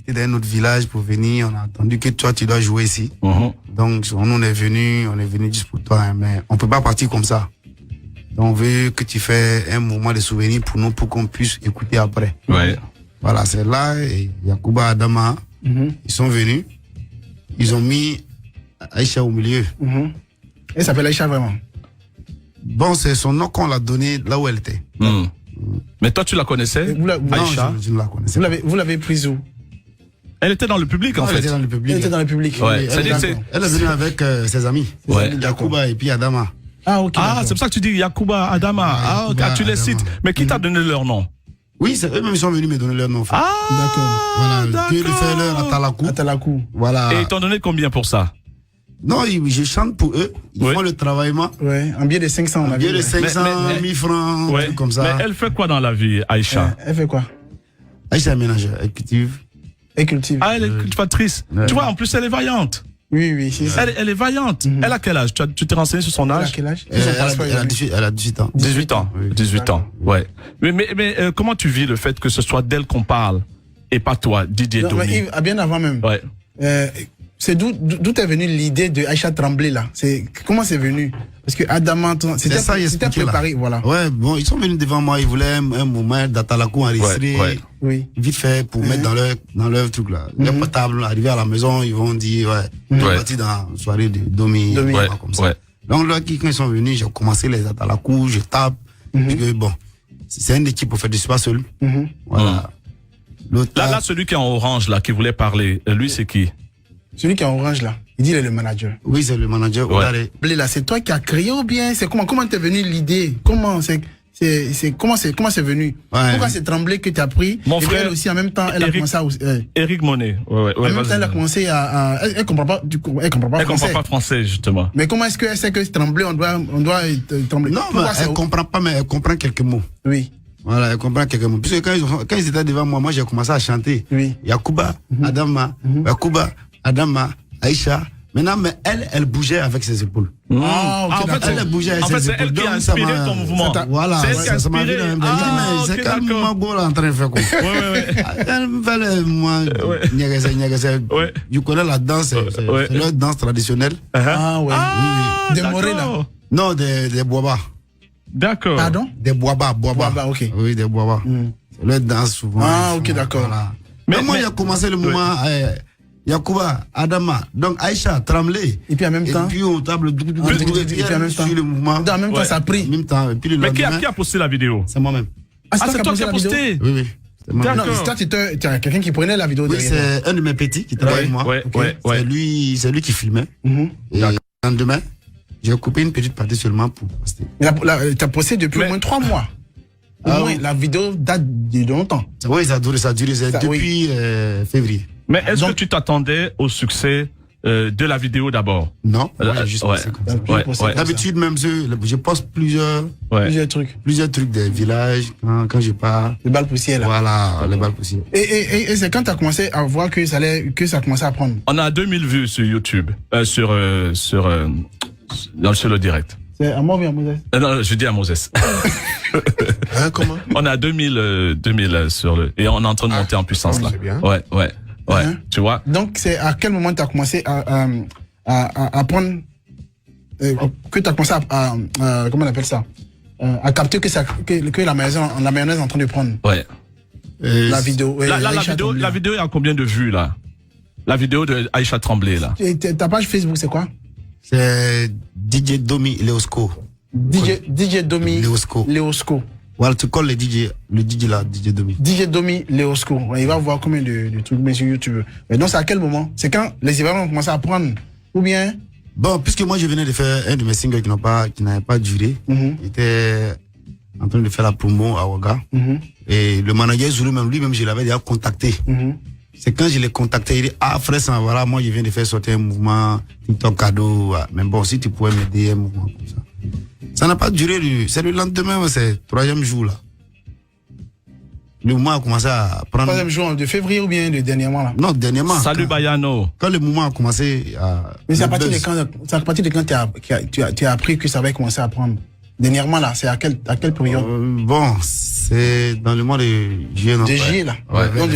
quitté d'un autre village pour venir. On a entendu que toi, tu dois jouer ici. Donc, on est venu juste pour toi, hein, mais on peut pas partir comme ça. Donc, on veut que tu fasses un moment de souvenir pour nous, pour qu'on puisse écouter après. Ouais. Voilà, c'est là, et Yacouba, Adama, ils sont venus. Ils ont mis Aïcha au milieu. Elle s'appelle Aïcha vraiment? Bon, c'est son nom qu'on l'a donné là où elle était. Mais toi, tu la connaissais, Aïcha? Non, je ne la connaissais. Vous l'avez prise où? Elle était dans le public, en fait. Elle était dans le public. Elle était dans le public. Ouais. Elle est venue avec ses amis. Ouais. Yacouba et puis Adama. Ah, ok. Ah, c'est pour ça que tu dis Yacouba, Adama. Ah, ok, tu les cites. Mais qui t'a donné leur nom? Oui, c'est eux-mêmes qui sont venus me donner leur nom. Ah, voilà. Puis le faire leur Atalakou. Voilà. Et ils t'ont donné combien pour ça? Non, je chante pour eux. Ils font le travaillement. Ouais, un billet de 500. Un billet de 500, 1000 francs, ouais. comme ça. Mais elle fait quoi dans la vie, Aïcha? Elle fait quoi? Aïcha est ménagère, elle cultive. Elle cultive. Ah, elle est cultivatrice. Ouais. Tu vois, en plus, elle est vaillante. Oui, c'est ça. Elle est vaillante. Elle a quel âge? Tu t'es renseigné sur son Elle a âge? quel âge? Elle a 18 ans. 18 ans. Oui. 18 ans, ouais. Mais comment tu vis le fait que ce soit d'elle qu'on parle et pas toi, Didier Non, Domi? mais Yves, bien avant même. Ouais. C'est d'où est venue l'idée de Aïcha Tremblay là? Comment c'est venu? Parce que Adama, c'était préparé, voilà. Ouais, bon, ils sont venus devant moi, ils voulaient un moment d'Atalakou enregistré. Ouais. Oui. Vite fait pour mettre dans leur truc là. Les portables, arriver à la maison, ils vont dire on est parti dans une soirée de Domi. Comme ça. Donc là, quand ils sont venus, j'ai commencé les Atalakou, je tape. Parce que bon, c'est une équipe, au fait, je suis pas seul. Voilà. Là, celui qui est en orange là, qui voulait parler, lui c'est qui? Celui qui est en orange là, il dit il est le manager. Oui, c'est le manager. Ouais. Là, c'est toi qui as créé ou bien c'est comment t'es venu l'idée? Comment c'est venu? Pourquoi c'est Tremblay que tu as pris? Mon et frère elle aussi en même temps, elle a commencé à Eric Monet. Ouais, en même temps, elle a commencé elle comprend pas elle comprend pas français. Elle comprend pas français justement. Mais comment est-ce qu'elle sait que Tremblay on doit Tremblay? Non, mais elle comprend pas, mais elle comprend quelques mots. Oui. Voilà, elle comprend quelques mots. Puisque quand ils étaient devant moi, j'ai commencé à chanter. Oui. Yacouba, Adama, Yacouba, Adama, Aïcha. Maintenant, mais elle bougeait avec ses épaules. Ah, ok, en fait, elle bougeait avec ses épaules. C'est elle qui a inspiré ton mouvement. Voilà, c'est elle qui a inspiré. C'est quel moment Gola en train de faire quoi? Ouais. Elle me fait moi, je connais la danse, c'est leur danse traditionnelle. Ah, ouais. Ah, Des Morés, là. Non, des Boaba. D'accord. Pardon? Des Boaba. Ok. Oui, des Boaba. C'est leur danse souvent. Ah, ok, d'accord. Voilà. Mais moi, il a commencé le moment, Yacouba, Adama, donc Aïcha, Tremblay. Et puis en même temps. Et puis on table, et puis en même temps. le mouvement. En même temps, ça a pris. En même temps. Et puis le Mais qui lendemain, a posté la vidéo? c'est moi-même. Ah, c'est toi qui as posté? Oui. C'est moi-même. Non, c'est toi, tu as quelqu'un qui prenait la vidéo Oui, derrière. c'est un de mes petits qui travaille avec moi. Ouais. C'est lui qui filmait. Et le lendemain, j'ai coupé une petite partie seulement pour poster. Tu as posté depuis au moins 3 mois. Au moins, la vidéo date de longtemps. Oui, ça a duré depuis février. Mais est-ce que tu t'attendais au succès de la vidéo d'abord? Non, moi j'ai juste passé comme ça. D'habitude, même je poste plusieurs trucs des villages quand je pars. Les balles poussières là. Voilà, les balles poussières. Et c'est quand tu as commencé à voir que ça commençait à prendre? On a 2000 vues sur YouTube, sur le direct. C'est à moi ou à Moses? Non, je dis à Moses. Comment? On a 2000 sur le, et on est en train de monter en puissance là. C'est bien. Ouais. Tu vois? Donc, c'est à quel moment tu as commencé à prendre, que tu as commencé comment on appelle ça? À capter que la mayonnaise est en train de prendre. Ouais. La vidéo. La vidéo a combien de vues là? La vidéo de Aïcha Tremblay là. Et ta page Facebook, c'est quoi? C'est DJ Domi Leosco. DJ Domi Leosco. Voilà, tu colles le DJ là, DJ Domi. DJ Domi Leosco. Il va voir combien de trucs mais sur YouTube. Mais donc, c'est à quel moment? C'est quand les événements ont commencé à prendre? Ou bien? Bon, puisque moi, je venais de faire un de mes singles qui n'avait pas duré. J'étais en train de faire la promo à Ouaga. Et le manager Zulu, lui-même, je l'avais déjà contacté. C'est quand je l'ai contacté, il dit, frère, voilà, moi, je viens de faire sortir un mouvement, ton cadeau. Mais bon, si tu pouvais m'aider, un mouvement comme ça. Ça n'a pas duré, c'est le lendemain, c'est le 3e jour, là. Le mouvement a commencé à prendre. 3e jour de février ou bien le dernièrement, là? Non, dernièrement. Salut Bayano. Quand le mouvement a commencé à. Mais c'est à partir de quand tu as appris que ça va commencer à prendre? Dernièrement, là, c'est à quelle période? Bon, c'est dans le mois de juillet. De juillet, là. Ouais. Donc,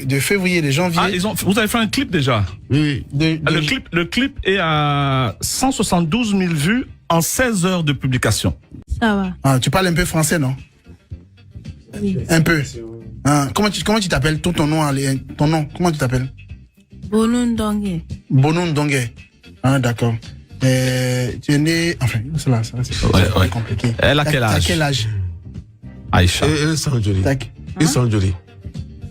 de février, de janvier. Ah, vous avez fait un clip déjà? Oui. Le clip est à 172 000 vues en 16 heures de publication. Ça va. Ah, tu parles un peu français, non? Oui. Un peu. Ah, comment tu t'appelles? Ton nom, comment tu t'appelles? Bonun Dongé. Bonun Dongé. Ah, d'accord. Tu es né... Enfin, c'est Ouais. compliqué. Elle a quel âge? T'as quel âge? Aïcha. Ils sont jolis. Tac. Ils sont jolis.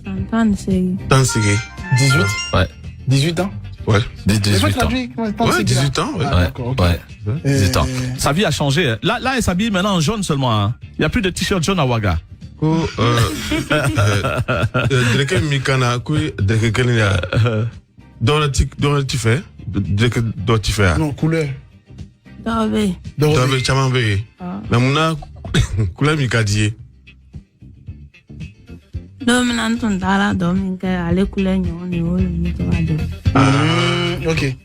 Santan Segi. Tansigé. 18? Ouais. 18 ans? Ouais. 18 ans. Ouais, 18 ans. Ouais. Ah, d'accord, ok. Ouais. 18 ans. Sa vie a changé. Hein. Là, elle s'habille maintenant en jaune seulement. Hein. Il n'y a plus de t-shirt jaune à Ouaga. Dreke Mikana, Dreke Kenya. Dans tu fais? Dreke tu fais? Non, couleur. Doré. Dans le Chamambé. Mais mon couleur Mikadie. Dominant ton dara domingue ale kule nyoni o ni to ado. Ok.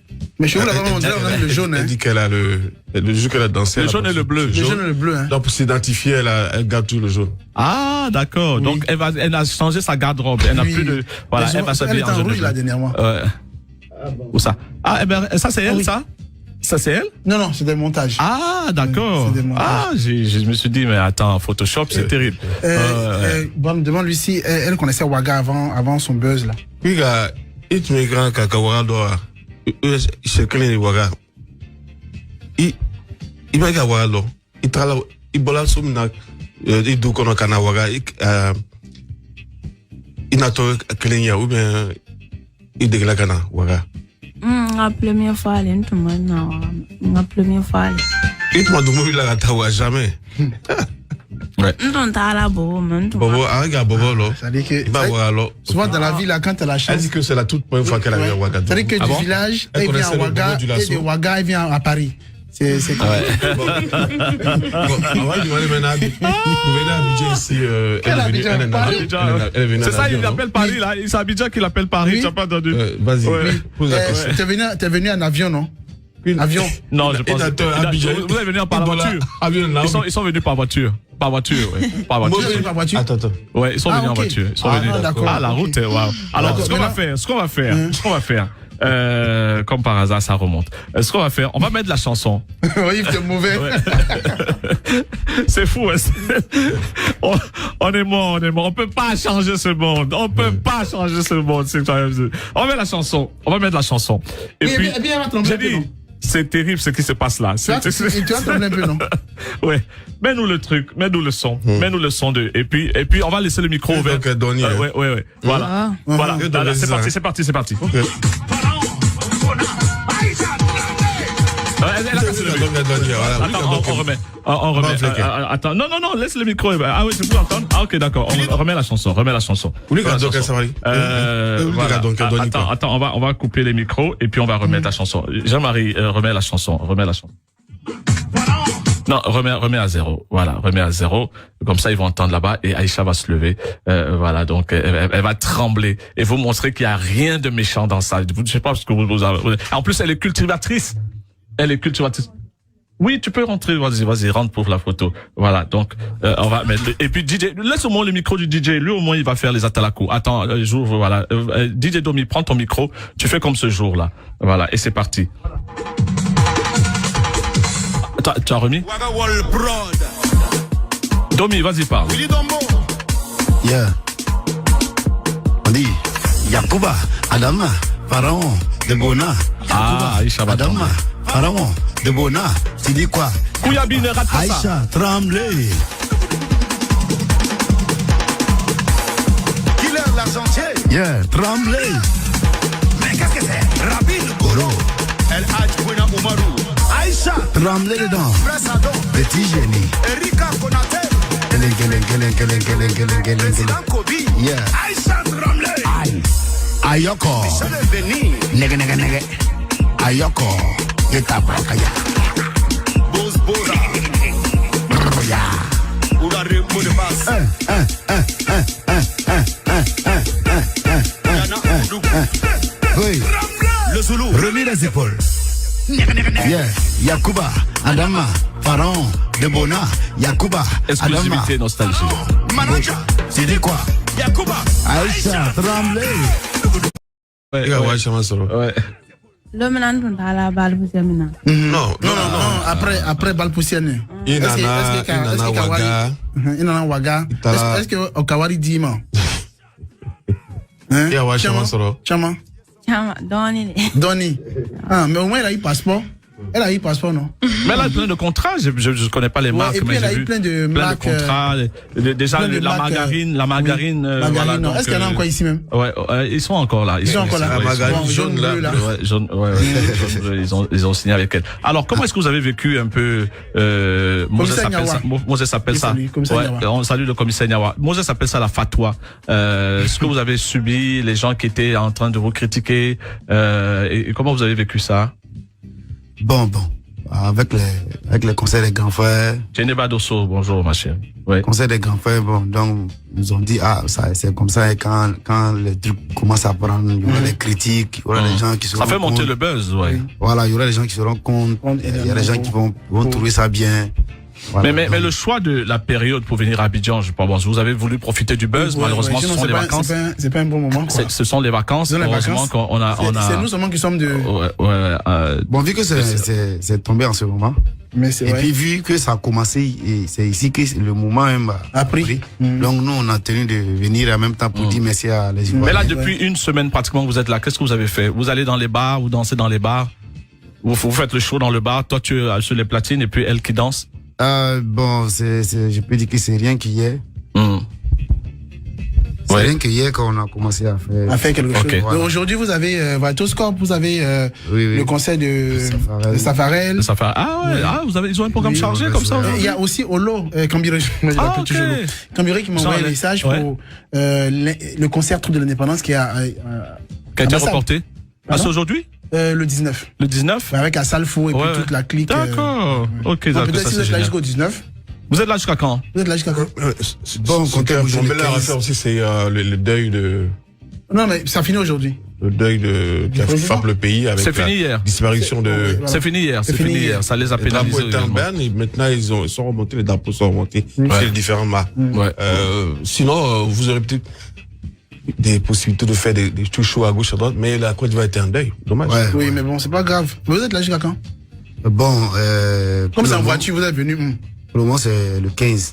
Mais chez vous, là, on dirait on a le jaune. Elle Hein. dit qu'elle a le jour qu'elle a dansé. Le jaune et le bleu. Le jaune et le bleu. Hein. Donc pour s'identifier, elle garde tout le jaune. Ah, d'accord. Oui. Donc, elle a changé sa garde-robe. Elle n'a Oui. plus de... Voilà, elle va Elle s'habiller était en en jaune. et rouge, bleu. là, dernièrement. Ouais. Où ça? Ah, eh ben, ça, c'est elle, oui. ça? Ça, c'est elle? Non, c'est des montages. Ah, d'accord. c'est des montages. Ah, je me suis dit, mais attends, Photoshop, c'est terrible. Bon, demande-lui si elle connaissait Ouaga avant son buzz, là. Puis, il te met grand cacahuara d'or. C'est quel est Ouaga? Il m'a dit Ouaga d'or. Il travaille, il bola soumna, il doit qu'on a cana Ouaga. Il n'a pas de ou bien il dégueule cana Ouaga. La première fois, elle est la première fois. Il m'a demandé la gata jamais. N'ton tara bo, mais Bobo, regarde Bobo là. C'est-à-dire que Il va voir alors. souvent dans la ville, là, quand tu as la Elle chance. dit que c'est la toute première fois qu'elle a vu à Ouaga. C'est-à-dire que Ah du bon? village, Elle elle vient connaissait à le Ouaga, Bobo du et lasso. de Ouaga, elle vient à Paris. C'est comme Bon, on va lui demander maintenant. Vous venez à Abidjan ici. Elle est venue. Elle est venue. C'est ça, il appelle Paris, là. C'est Abidjan qu'il appelle Paris, Oui. tu n'as pas entendu? Vas-y. Ouais. Pose la question. T'es venu en avion, non? Avion. Non, je pense. Vous êtes venus par la voiture. Ils sont venus par voiture. Par voiture, oui. Par Tu es voiture. venu par voiture? Attends. Ouais, ils sont venus en ok. voiture. Ils sont Ah, venus. d'accord. Ah, la route, waouh. Alors, D'accord, ce qu'on va faire, comme par hasard, ça remonte. Ce qu'on va faire, on va mettre la chanson. Oui, c'est mauvais. Ouais. C'est fou, hein. On est mort. On peut pas changer ce monde. On peut pas changer ce monde. On va mettre la chanson. Et Oui, puis, et puis elle va trembler j'ai un peu, dit, non? c'est terrible ce qui se passe là. Tu vas trembler un peu, non? Ouais. Mets-nous le truc, mets-nous le son de, et puis on va laisser le micro ouvert. Donc, Donny, hein. Ouais. Voilà. Voilà. Voilà, c'est parti. Elle a cassé le micro. Attends, on remet. Attends, non, laisse le micro. Ah oui, c'est pour entendre. Ah ok, d'accord. On remet la chanson. Voilà. Attends, on va couper les micros et puis on va remettre la chanson. Jean-Marie, remets la chanson. Non, remets à zéro. Voilà, remets à zéro. Comme ça, ils vont entendre là-bas et Aïcha va se lever. Voilà, donc elle va trembler et vous montrer qu'il y a rien de méchant dans ça. Je sais pas parce que vous avez... En plus, elle est cultivatrice. Oui, tu peux rentrer. Vas-y, rentre pour la photo. Voilà, donc on va mettre. Et puis DJ, laisse au moins le micro du DJ. Lui, au moins, il va faire les atalakou. Attends, j'ouvre. Voilà, DJ Domi, prends ton micro. Tu fais comme ce jour-là. Voilà, et c'est parti. Tu as remis? Domi, vas-y, parle. Yeah. On dit Yakuba, Adama, Pharaon, Debona. Ah, Aïcha va Adama, tomber. Pharaon, Debona. Tu dis quoi? Kouyabi, ne rate pas ça. Aïcha, tremblez. Killer l'argentier. Yeah, tremblez. Mais qu'est-ce que c'est? Rabin Goro. El Hadj Bouna Oumarou. Aïcha. Tremblez dedans. Prince Adon. Petit génie. Erika Konaté. Gelen. Président Kobi. Yeah. Aïcha Tremblay. Ayoko. Michel Veni. Nege. Ayoko. Geta Brakaya. Boz Bora. Ya. Ourare Moudebas. Yana Oudou. Oui. Le Zoulou. Remis les épaules. Yeah, Yakuba, Adama, Pharaon, Debona, Yakuba, Adama. Exclusivité nostalgie. Manager, C'est dit quoi? Yakuba. Aïcha, tremblez. I ka waa caman sɔrɔ. Ouais. Don min na n tun taara Balbusen min na. Non, Après Balbusen. i nana Waga. I nana Waga. taara- Est-ce que o ka wari d'i ma? I ka waa caman sɔrɔ. Caman. Caman dɔɔni de. Dɔɔni. Ah, mais au moins, elle a eu passeport. Elle a eu passeport, non? Mais là, plein de contrats. Je connais pas les marques, et puis mais elle a j'ai eu vu plein de marques, contrats. Déjà, plein de la marques, margarine, Margarine, voilà, non. donc, Est-ce qu'il y en a encore ici même? Ouais, ils sont encore là. Ils sont encore là. La margarine Bon, jaune, là. bleu, là. Ouais, jaune bleu, ils ont signé avec elle. Alors, comment est-ce que vous avez vécu un peu Moses appelle ça, Moses appelle Oui, ça. salut, commissaire Ouais, Nyawa. on salue le commissaire Nyawa. Moses appelle ça la fatwa. Ce que vous avez subi, les gens qui étaient en train de vous critiquer, et comment vous avez vécu ça? Bon. Avec les conseils des grands frères, Geneva Dosso, bonjour ma chère. Ouais. conseil des grands frères, bon, donc, ils nous ont dit, ça, c'est comme ça, et quand les trucs commencent à prendre, il y aura des critiques, il y aura des gens qui se Ça fait rendent monter compte. le buzz, ouais. Voilà, il y aura des gens qui se rendent compte, il y a des gens qui vont trouver ça bien. Voilà. Mais le choix de la période pour venir à Abidjan, je pense, vous avez voulu profiter du buzz, Ouais, malheureusement, ouais, ce sinon, sont les pas- vacances. c'est pas un bon moment, quoi. Ce sont les vacances. Ce sont les Heureusement vacances. qu'on a, C'est nous seulement qui sommes de. Bon, vu que c'est tombé en ce moment, Mais c'est et vrai. puis vu que ça a commencé, et c'est ici que le moment même A pris. Donc nous, on a tenu de venir en même temps pour dire merci à les Mais là, Ivoiriens. depuis une semaine pratiquement que vous êtes là, qu'est-ce que vous avez fait? Vous allez dans les bars, vous dansez dans les bars, vous faites le show dans le bar, toi tu es sur les platines et puis elle qui danse. Bon, je peux dire que c'est rien qu'hier. C'est Ouais. rien qu'hier qu'on a commencé à faire. Quelque Ok. chose. Voilà. Donc, aujourd'hui, vous avez Vatoscorp, vous avez Oui. le conseil de Safarel. Ça fait, ils ont un programme Oui, chargé on comme ça va- aujourd'hui? Il y a aussi Olo, Cambiré, je l'appelle ok. toujours Olo. Cambiré qui m'a envoyé un Jean-Alain. message Ouais. pour le concert Trou de l'Indépendance qui a Qui a été Ambassade. reporté? Ah, Pardon c'est aujourd'hui? le 19. Le 19? Avec Assalfo et Ouais. puis toute la clique. D'accord. Ok, Donc, d'accord, peut-être ça si vous c'est êtes là génial. jusqu'au 19. Vous êtes là jusqu'à quand? Vous êtes là jusqu'à quand? Bon, Ce comptez qui est bouger tombé les là à 15. faire aussi, c'est le deuil de. Non, mais ça finit aujourd'hui. Le deuil qui a président. frappé le pays avec C'est la fini hier. disparition de. Voilà. C'est fini hier, C'est c'est fini fini hier. hier. Ça les a Les drapeaux pénalisés. étaient en également. berne et maintenant ils sont remontés, les drapeaux sont remontés Ouais. chez les différents mâts. Ouais. Sinon, vous aurez peut-être des possibilités de faire des trucs chauds à gauche, à droite, mais la Côte d'Ivoire était en deuil. Dommage. Ouais. Oui, mais bon, c'est pas grave. Vous êtes là jusqu'à quand? Bon, Comme c'est en le voiture, vous êtes venu. Pour le moment, c'est le 15.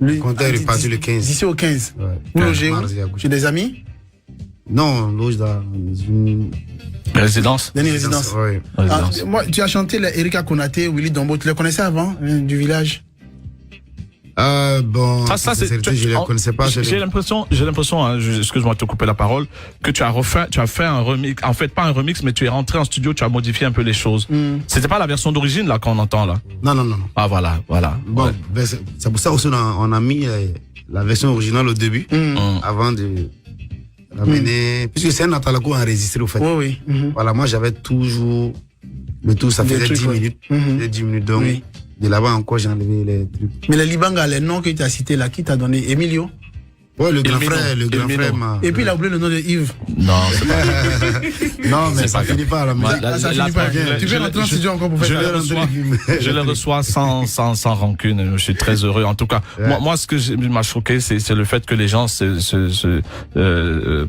Le compteur est reparti le 15. D'ici au 15. Ouais. Vous logez où? Mardi à gauche. Chez des amis? Non, on loge dans une Résidence. Dans une résidence. Ouais. Ah, Résidence. moi, tu as chanté Erika Konaté, Willy Dombo. Tu les connaissais avant, du village? Bon, Ça, c'est, je ne les connaissais pas. J'ai l'impression, hein, excuse-moi de te couper la parole, que tu as fait un remix, en fait, pas un remix, mais tu es rentré en studio, tu as modifié un peu les choses. C'était pas la version d'origine, là, qu'on entend, là. Non. Ah, voilà. Bon, Ouais. ben, c'est pour ça aussi on a mis la version originale au début, avant de l'amener. Puisque c'est un Atalakou enregistré, au fait. Oui. Voilà, moi j'avais toujours le tout, ça Des faisait trucs, 10 ouais. minutes. Mhm. C'était 10 minutes, donc Oui. de là-bas encore j'ai enlevé les trucs. Mais les Libanga, les noms que tu as cités là, qui t'a donné? Emilio. Ouais, le grand Elmino. frère m'a. Et puis il a oublié le nom de Yves. Non, c'est pas Non, mais C'est ça pas finit pas à la Ouais, musique. là, Ah, ça là, finit pas. je- Tu je- peux rentrer en je- studio encore pour je faire les ça. reçois, je les reçois sans rancune. Je suis très heureux. En tout cas, Ouais. moi, ce que m'a choqué, c'est le fait que les gens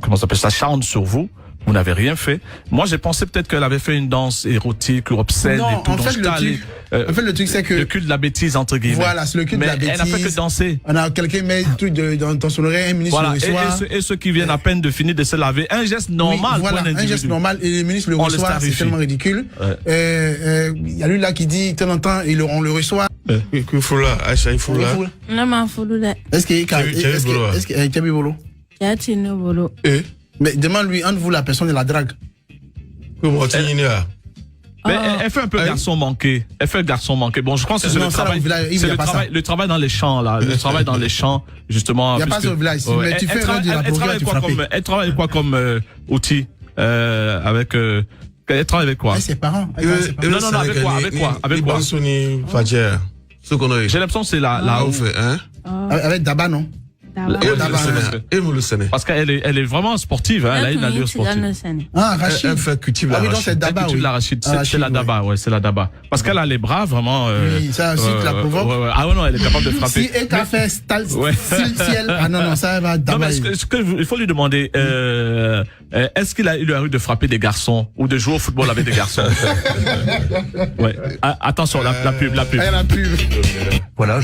comment ça s'appelle, s'acharnent sur vous. Vous n'avez rien fait. Moi, j'ai pensé peut-être qu'elle avait fait une danse érotique ou obscène Non, et tout. en donc fait, j'étais allé, en fait, le truc, c'est que. le cul de la bêtise, entre guillemets. Voilà, c'est le cul de Mais la bêtise. elle n'a fait que danser. On a quelqu'un met un truc dans son oreille, un ministre Voilà. le reçoit. Et ceux qui viennent à peine de finir de se laver, un geste normal Oui, voilà, pour un un individu. geste normal et le ministre le On le reçoit, c'est starifie. tellement ridicule. Il y a lui là qui dit de temps en temps on le reçoit. Il faut là, Aïcha, il faut là. Ne m'en fous de Est-ce qu'il Bolo. est-ce qu'il y a Bolo? Tiatine Bolo. Mais demande-lui entre vous la personne et la drague. Comment tu es là? Mais elle fait un peu garçon manqué. Elle fait garçon manqué. Bon, je pense que c'est Non, le ça, travail. au village, il C'est y a le pas travail, ça. le travail dans les champs, là. Le travail dans les champs, justement. Il y a pas ça au village. Mais tu fais travaille, de la elle bourrière, travaille tu quoi frappes. comme, elle travaille quoi comme outil avec elle travaille avec quoi? Avec ses parents. Non, avec quoi? Avec quoi? Avec quoi? Bansoni, Fadjer. Ce qu'on a eu. J'ai l'impression que c'est la Là, on fait, hein? Avec Daba, non? Et vous le savez. Parce qu'elle est vraiment sportive, hein, elle a une allure sportive. Ah, Rachid. Elle fait cultive Ah la oui, donc c'est Rachid. Daba, Elle cultive oui. l'arachide, c'est Arachide, la Daba, ouais, c'est la Daba. Parce qu'elle a les bras vraiment. Oui, ça aussi, tu la provoques. ouais. Ah ouais, non, elle est capable de frapper. Si elle a fait Ouais. ciel, ah non, ça va Non, Daba. mais il faut lui demander, est-ce qu'il lui arrive de frapper des garçons ou de jouer au football avec des garçons? Ouais. Ah, attention, la pub. Elle a pu. Voilà,